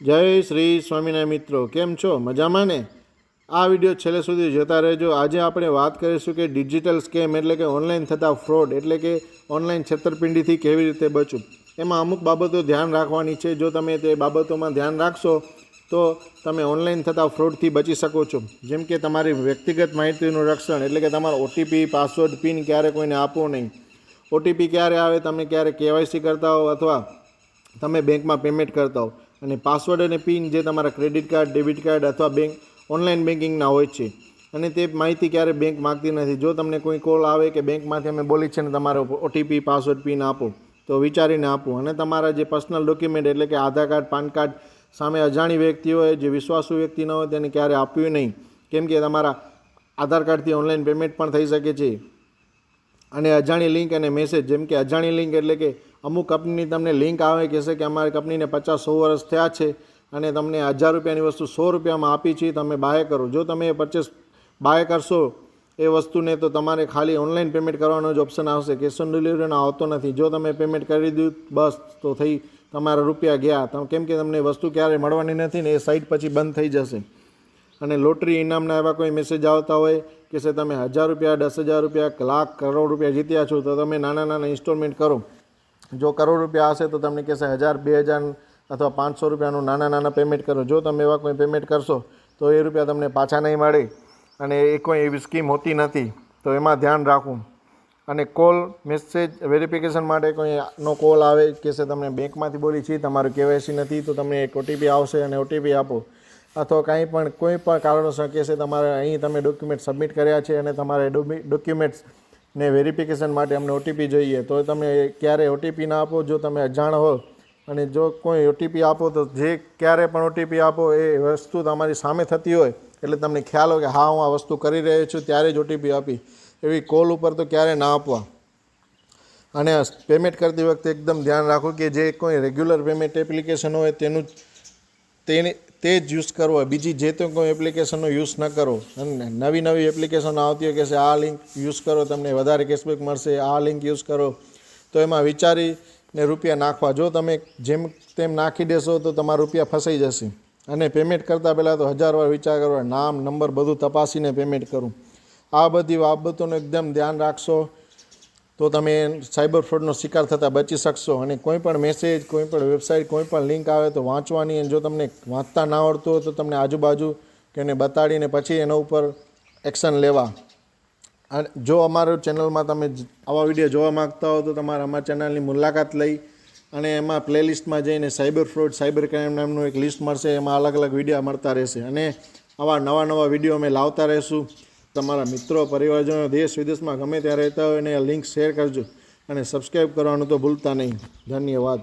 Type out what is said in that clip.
જય શ્રી સ્વામિનારાયણ મિત્રો, કેમ છો? મજામાં ને? આ વિડીયો છેલ્લે સુધી જોતા રહેજો. આજે આપણે વાત કરીશું કે ડિજિટલ સ્કેમ એટલે કે ઓનલાઈન થતા ફ્રોડ એટલે કે ઓનલાઈન છેતરપિંડીથી કેવી રીતે બચવું. એમાં અમુક બાબતો ધ્યાન રાખવાની છે. જો તમે તે બાબતોમાં ધ્યાન રાખશો તો તમે ઓનલાઈન થતા ફ્રોડથી બચી શકો છો. જેમ કે તમારી વ્યક્તિગત માહિતીનું રક્ષણ એટલે કે તમારો ઓટીપી, પાસવર્ડ, પિન ક્યારે કોઈને આપવો નહીં. ઓટીપી ક્યારે આવે, તમે ક્યારે કેવાયસી કરતા હો અથવા તમે બેંકમાં પેમેન્ટ કરતા હો, અને પાસવર્ડ અને પિન જે તમારા ક્રેડિટ કાર્ડ, ડેબિટ કાર્ડ અથવા બેંક ઓનલાઈન બેન્કિંગના હોય છે, અને તે માહિતી ક્યારે બેંક માગતી નથી. જો તમને કોઈ કોલ આવે કે બેંકમાંથી અમે બોલી છે ને તમારો ઓટીપી, પાસવર્ડ, પિન આપો, તો વિચારીને આપો. અને તમારા જે પર્સનલ ડોક્યુમેન્ટ એટલે કે આધાર કાર્ડ, પાન કાર્ડ સામે અજાણી વ્યક્તિ હોય, જે વિશ્વાસુ વ્યક્તિ ન હોય, તેને ક્યારે આપ્યું નહીં. કેમ કે તમારા આધાર કાર્ડથી ઓનલાઈન પેમેન્ટ પણ થઈ શકે છે. અને અજાણી લિંક અને મેસેજ, જેમ કે અજાણી લિંક એટલે કે અમુક કંપનીની તમને લિંક આવે કહેશે કે અમારી કંપનીને 50-100 વર્ષ થયા છે અને તમને 1000 રૂપિયાની વસ્તુ 100 રૂપિયામાં આપી છે, તમે બાય કરો. જો તમે પરચેસ બાય કરશો એ વસ્તુને, તો તમારે ખાલી ઓનલાઈન પેમેન્ટ કરવાનો જ ઓપ્શન આવશે. કેશ ઓન ડિલિવરીનો આવતો નથી. જો તમે પેમેન્ટ કરી દીધું બસ તો થઈ, તમારા રૂપિયા ગયા. કેમ કે તમને વસ્તુ ક્યારે મળવાની નથી ને, એ સાઇટ પછી બંધ થઈ જશે. અને લોટરી ઇનામના એવા કોઈ મેસેજ આવતા હોય કે છે તમે 1000 રૂપિયા, 10,000 રૂપિયા, લાખ, કરોડ રૂપિયા જીત્યા છો, તો તમે નાના નાના ઇન્સ્ટોલમેન્ટ કરો. જો કરોડ રૂપિયા હશે તો તમને કહેશે 1000, 2000 અથવા 500 રૂપિયાનું નાના નાના પેમેન્ટ કરો. જો તમે એવા કોઈ પેમેન્ટ કરશો તો એ રૂપિયા તમને પાછા નહીં મળે, અને એ કોઈ એવી સ્કીમ હોતી નથી. તો એમાં ધ્યાન રાખવું. અને કોલ, મેસેજ વેરિફિકેશન માટે કોઈનો કોલ આવે કે છે તમને બેંકમાંથી બોલી છીએ, તમારું કેવાયસી નથી, તો તમને એક ઓટીપી આવશે અને ઓટીપી આપો. અથવા કોઈ પણ કારણોસર કહેશે તમારે અહીં તમે ડોક્યુમેન્ટ સબમિટ કર્યા છે અને તમારે ડોક્યુમેન્ટ્સને વેરિફિકેશન માટે અમને ઓટીપી જોઈએ, તો તમે ક્યારે ઓટીપી ના આપો. જો તમે અજાણ હો અને જો કોઈ ઓટીપી આપો, તો જે ક્યારે પણ ઓટીપી આપો એ વસ્તુ તમારી સામે થતી હોય એટલે તમને ખ્યાલ હોય કે હા હું આ વસ્તુ કરી રહ્યો છું, ત્યારે જ ઓટીપી આપી. એવી કોલ ઉપર તો ક્યારે ના આપવા. અને પેમેન્ટ કરતી વખતે એકદમ ધ્યાન રાખો કે જે કોઈ રેગ્યુલર પેમેન્ટ એપ્લિકેશન હોય તે જ યુઝ કરવો. બીજી જે તો કોઈ એપ્લિકેશનનો યુઝ ન કરો. અને નવી એપ્લિકેશનો આવતી હોય કે છે આ લિંક યુઝ કરો તમને વધારે કેશબેક મળશે, આ લિંક યુઝ કરો, તો એમાં વિચારીને રૂપિયા નાખવા. જો તમે જેમ તેમ નાખી દેશો તો તમારા રૂપિયા ફસાઈ જશે. અને પેમેન્ટ કરતાં પહેલાં તો 1000 વાર વિચાર કરો, નામ, નંબર બધું તપાસીને પેમેન્ટ કરું. આ બધી બાબતોનું એકદમ ધ્યાન રાખશો તો તમે સાયબર ફ્રોડનો શિકાર થતાં બચી શકશો. અને કોઈ પણ મેસેજ, કોઈ પણ વેબસાઇટ, કોઈ પણ લિંક આવે તો વાંચવાની. અને જો તમને વાંચતા ના આવડતું હોય તો તમને આજુબાજુ કે એને બતાડીને પછી એના ઉપર એક્શન લેવા. અને જો અમારા ચેનલમાં તમે આવા વિડીયો જોવા માગતા હો તો તમારે અમારા ચેનલની મુલાકાત લઈ અને એમાં પ્લેલિસ્ટમાં જઈને સાયબર ફ્રોડ, સાયબર ક્રાઇમ નામનું એક લિસ્ટ મળશે. એમાં અલગ અલગ વિડીયો મળતા રહેશે. અને આવા નવા વિડીયો અમે લાવતા રહીશું. તમારા મિત્રો, પરિવારજનો દેશ વિદેશમાં ગમે ત્યાં રહેતા હોય એને લિંક શેર કરજો અને સબસ્ક્રાઈબ કરવાનું તો ભૂલતા નહીં. ધન્યવાદ.